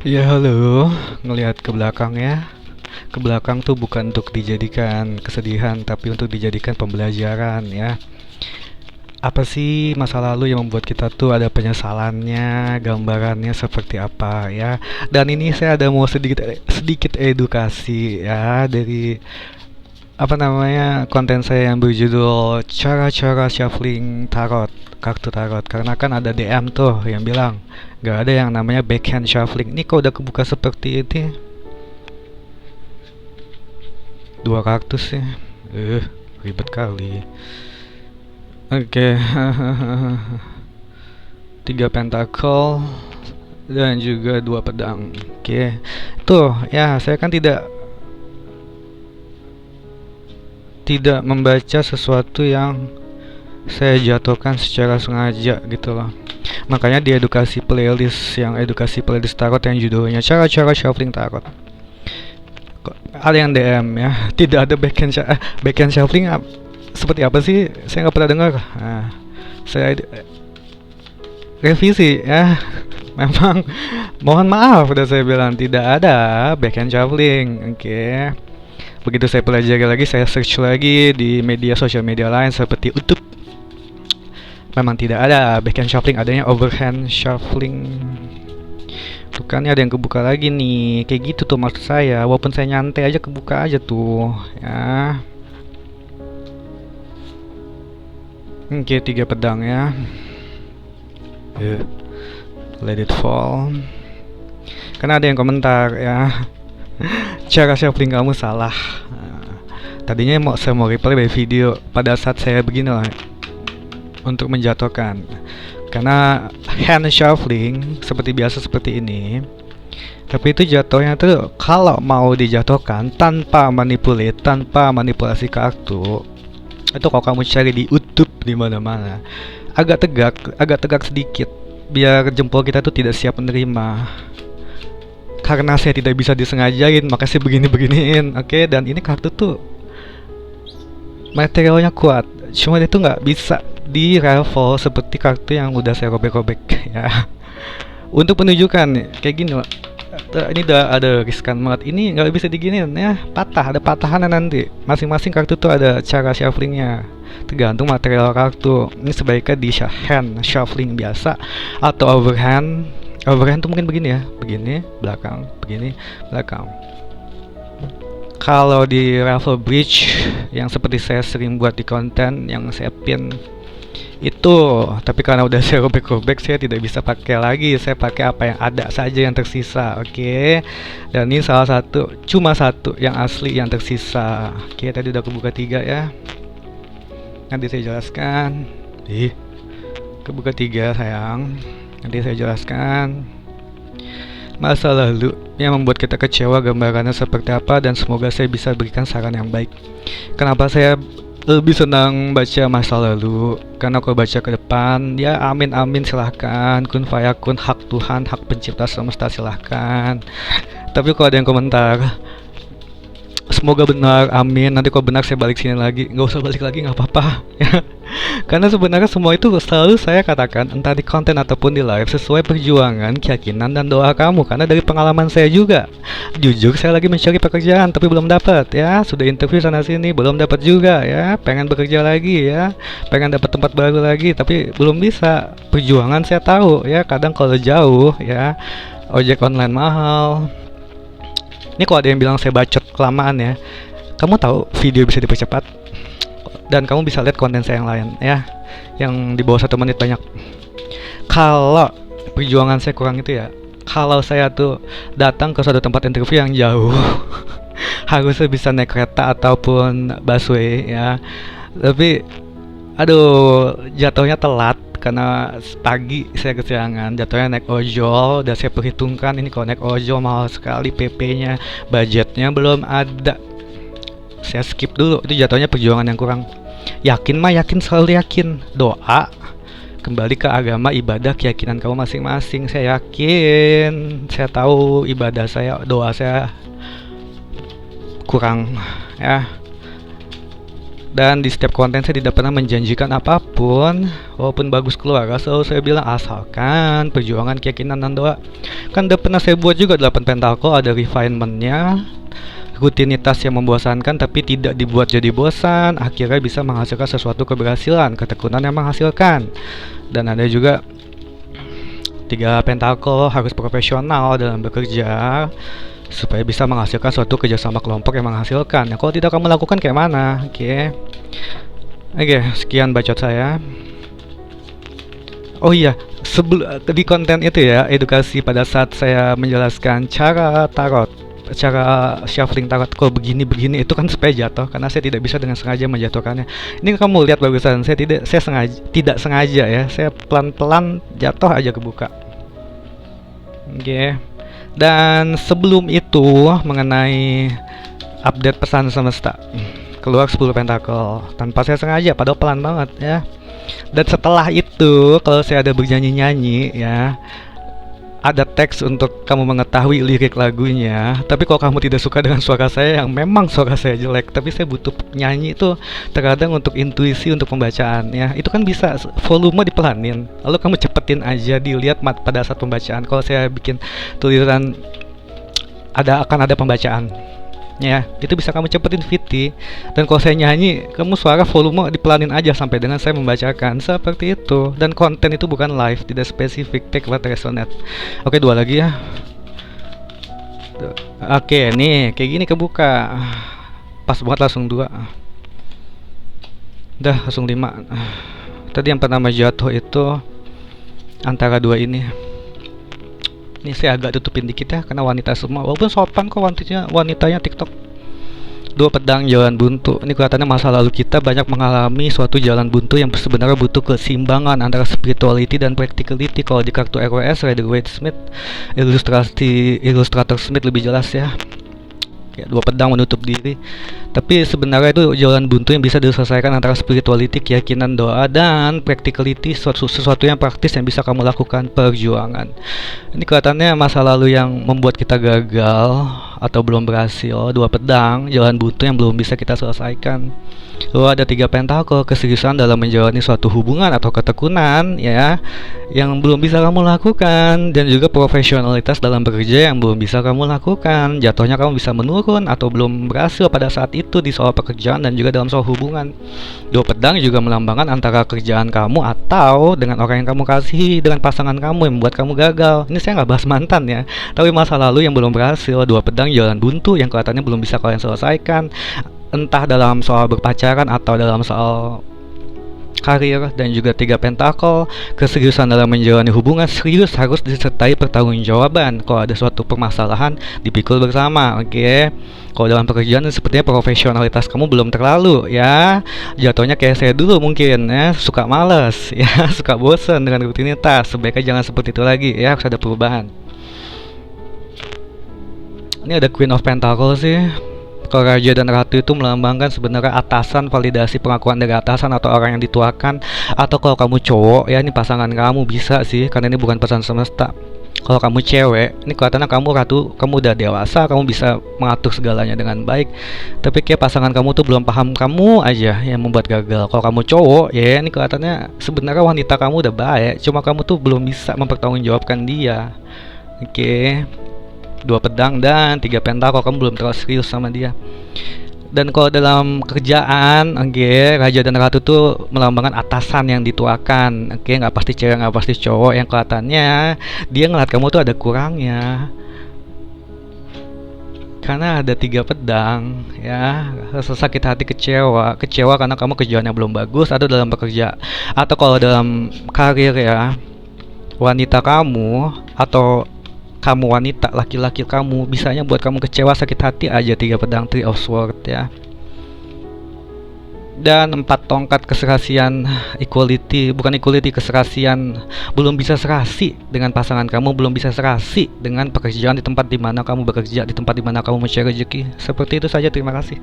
Ya halo, ngelihat ke belakang ya. Ke belakang tuh bukan untuk dijadikan kesedihan, tapi untuk dijadikan pembelajaran ya. Apa sih masa lalu yang membuat kita tuh ada penyesalannya, gambarannya seperti apa ya. Dan ini saya ada mau sedikit sedikit edukasi ya dari apa namanya konten saya yang berjudul cara-cara shuffling tarot, kartu tarot. Karena kan ada DM tuh yang bilang nggak ada yang namanya backhand shuffling. Ini kok udah kebuka seperti ini, dua kartus ya. Ribet kali. Oke. Tiga pentacle dan juga dua pedang. Oke. Tuh, ya saya kan tidak membaca sesuatu yang saya jatuhkan secara sengaja gitu loh. Makanya di edukasi playlist tarot yang judulnya cara-cara shuffling tarot. Ada yang DM ya, tidak ada backhand shuffling seperti apa sih? Saya nggak pernah dengar. Nah, saya revisi ya. Memang mohon maaf udah saya bilang tidak ada backhand shuffling. Oke. Begitu saya pelajari lagi, saya search lagi di sosial media lain seperti YouTube. Memang tidak ada backhand shuffling, adanya overhand shuffling. Tuh kan ada yang kebuka lagi nih. Kayak gitu tuh maksud saya. Walaupun saya nyantai aja kebuka aja tuh ya. Oke, tiga pedang ya. Let it fall. Karena ada yang komentar ya. Cara shuffling kamu salah. Tadinya saya mau replay by video pada saat saya begini lah untuk menjatuhkan. Karena hand shuffling seperti biasa seperti ini. Tapi itu jatuhnya tuh kalau mau dijatuhkan tanpa manipulasi kartu. Itu kalau kamu cari di YouTube di mana-mana. Agak tegak sedikit biar jempol kita tuh tidak siap menerima. Karena saya tidak bisa disengajain, maka saya beginiin, oke? Dan ini kartu tuh materialnya kuat, cuma dia tuh nggak bisa di raffle seperti kartu yang udah saya robek-robek ya. Untuk menunjukkan kayak gini loh, ini udah ada riskan banget, ini nggak bisa diginiin ya, ada patahan nanti. Masing-masing kartu tuh ada cara shufflingnya, tergantung material kartu. Ini sebaiknya di hand shuffling biasa atau overhand. Overhand tuh mungkin begini ya, begini belakang, begini belakang. Kalau di raffle bridge yang seperti saya sering buat di konten yang saya pin itu, tapi karena udah saya robek-robek saya tidak bisa pakai lagi. Saya pakai apa yang ada saja yang tersisa, oke? Dan ini cuma satu yang asli yang tersisa. Oke, tadi udah kebuka tiga ya. Nanti saya jelaskan. Kebuka tiga sayang. Nanti saya jelaskan masa lalu yang membuat kita kecewa, gambarannya seperti apa, dan semoga saya bisa berikan saran yang baik. Kenapa saya lebih senang baca masa lalu? Karena kalau baca ke depan, ya amin amin silahkan, kun fayakun, hak Tuhan, hak pencipta semesta silahkan. Tapi kalau ada yang komentar, semoga benar, amin. Nanti kalau benar saya balik sini lagi, nggak usah balik lagi, nggak apa-apa. Karena sebenarnya semua itu selalu saya katakan, entah di konten ataupun di live, sesuai perjuangan, keyakinan, dan doa kamu. Karena dari pengalaman saya juga, jujur saya lagi mencari pekerjaan tapi belum dapat ya. Sudah interview sana sini belum dapat juga ya. Pengen bekerja lagi ya, pengen dapat tempat baru lagi tapi belum bisa. Perjuangan saya tahu ya. Kadang kalau jauh ya, ojek online mahal. Ini kalau ada yang bilang saya bacot kelamaan ya, kamu tahu video bisa dipercepat dan kamu bisa lihat konten saya yang lain ya, yang di bawah 1 menit banyak. Kalau perjuangan saya kurang itu ya, kalau saya tuh datang ke suatu tempat interview yang jauh harusnya bisa naik kereta ataupun busway ya, tapi aduh jatuhnya telat karena pagi saya kesiangan. Jatuhnya naik ojol, dan saya perhitungkan ini kalau naik ojol mahal sekali, PP-nya, budgetnya belum ada. Saya skip dulu, itu jatuhnya perjuangan yang kurang. Yakin mah yakin, selalu yakin. Doa, kembali ke agama, ibadah, keyakinan kamu masing-masing. Saya yakin, saya tahu ibadah saya, doa saya kurang ya. Dan di setiap konten saya tidak pernah menjanjikan apapun, walaupun bagus keluar. Selalu saya bilang asalkan perjuangan, keyakinan, dan doa. Kan udah pernah saya buat juga 8 pentacle, ada refinement-nya, rutinitas yang membosankan tapi tidak dibuat jadi bosan, akhirnya bisa menghasilkan sesuatu keberhasilan, ketekunan yang menghasilkan. Dan ada juga 3 pentacle, harus profesional dalam bekerja supaya bisa menghasilkan suatu kerjasama kelompok yang menghasilkan. Nah, kalau tidak kamu lakukan kayak mana? Oke, sekian bacot saya. Oh iya, di konten itu ya, edukasi pada saat saya menjelaskan cara tarot, cara shuffling tarot kalau begini itu kan supaya jatuh, karena saya tidak bisa dengan sengaja menjatuhkannya. Ini kamu lihat bagusan, saya tidak sengaja ya, saya pelan-pelan jatuh aja kebuka. Oke. Dan sebelum itu mengenai update pesan semesta, keluar 10 pentacle tanpa saya sengaja, padahal pelan banget ya. Dan setelah itu kalau saya ada bernyanyi-nyanyi ya, ada teks untuk kamu mengetahui lirik lagunya. Tapi kalau kamu tidak suka dengan suara saya, yang memang suara saya jelek, tapi saya butuh nyanyi itu terkadang untuk intuisi, untuk pembacaan ya, itu kan bisa volume dipelanin, lalu kamu cepetin aja, dilihat pada saat pembacaan. Kalau saya bikin tulisan akan ada pembacaan ya, itu bisa kamu cepetin VT. Dan kalau saya nyanyi, kamu suara volume dipelanin aja sampai dengan saya membacakan, seperti itu. Dan konten itu bukan live, tidak spesifik, take what resonate. Oke, 2 lagi ya. Oke, nih kayak gini kebuka, pas banget langsung 2. Udah langsung 5. Tadi yang pertama jatuh itu antara 2 ini. Ini saya agak tutupin dikit ya, karena wanita semua, walaupun sopan kok wanitanya TikTok. 2 pedang, jalan buntu. Ini kelihatannya masa lalu kita banyak mengalami suatu jalan buntu yang sebenarnya butuh keseimbangan antara spirituality dan practicality. Kalau di kartu RWS Rider-Waite Smith, ilustrator Smith lebih jelas ya. 2 pedang menutup diri. Tapi sebenarnya itu jalan buntu yang bisa diselesaikan antara spirituality, keyakinan, doa, dan practicality, sesuatu yang praktis yang bisa kamu lakukan, perjuangan. Ini kelihatannya masa lalu yang membuat kita gagal atau belum berhasil. 2 pedang, jalan buntu yang belum bisa kita selesaikan. Lalu ada 3 pentacle, keseriusan dalam menjalani suatu hubungan atau ketekunan ya, yang belum bisa kamu lakukan. Dan juga profesionalitas dalam bekerja yang belum bisa kamu lakukan. Jatuhnya kamu bisa menurun atau belum berhasil pada saat itu di soal pekerjaan dan juga dalam soal hubungan. 2 pedang juga melambangkan antara kerjaan kamu atau dengan orang yang kamu kasihi, dengan pasangan kamu yang membuat kamu gagal. Ini saya nggak bahas mantan ya, tapi masa lalu yang belum berhasil. 2 pedang, jalan buntu yang kelihatannya belum bisa kalian selesaikan, entah dalam soal berpacaran atau dalam soal karir. Dan juga 3 pentacle, keseriusan dalam menjalani hubungan. Serius harus disertai pertanggungjawaban. Kalau ada suatu permasalahan, dipikul bersama. Oke. Kalau dalam pekerjaan sepertinya profesionalitas kamu belum terlalu ya. Jatuhnya kayak saya dulu mungkin ya, suka malas ya, suka bosan dengan rutinitas. Sebaiknya jangan seperti itu lagi ya, harus ada perubahan. Ini ada Queen of Pentacle sih. Kalau Raja dan Ratu itu melambangkan sebenarnya atasan, validasi pengakuan dari atasan atau orang yang dituakan. Atau kalau kamu cowok ya, ini pasangan kamu bisa sih, karena ini bukan pesan semesta. Kalau kamu cewek, ini kelihatannya kamu ratu, kamu udah dewasa, kamu bisa mengatur segalanya dengan baik. Tapi kayak pasangan kamu tuh belum paham kamu aja yang membuat gagal. Kalau kamu cowok ya, ini kelihatannya sebenarnya wanita kamu udah baik, cuma kamu tuh belum bisa mempertanggungjawabkan dia. Oke. 2 pedang dan 3 pentacle, kamu belum terlalu serius sama dia. Dan kalau dalam kerjaan, Raja dan Ratu tuh melambangkan atasan yang dituakan. Nggak pasti cewek, nggak pasti cowok, yang kelihatannya dia ngeliat kamu tuh ada kurangnya. Karena ada 3 pedang ya, rasa sakit hati, kecewa karena kamu kerjaannya belum bagus, atau dalam bekerja, atau kalau dalam karir ya, wanita kamu atau kamu wanita, laki-laki kamu, bisanya buat kamu kecewa, sakit hati aja. 3 pedang, 3 of Swords ya. Dan 4 tongkat, keserasian, equality, bukan equality, keserasian. Belum bisa serasi dengan pasangan kamu, belum bisa serasi dengan pekerjaan di tempat dimana kamu bekerja, di tempat dimana kamu mencari rezeki. Seperti itu saja, terima kasih.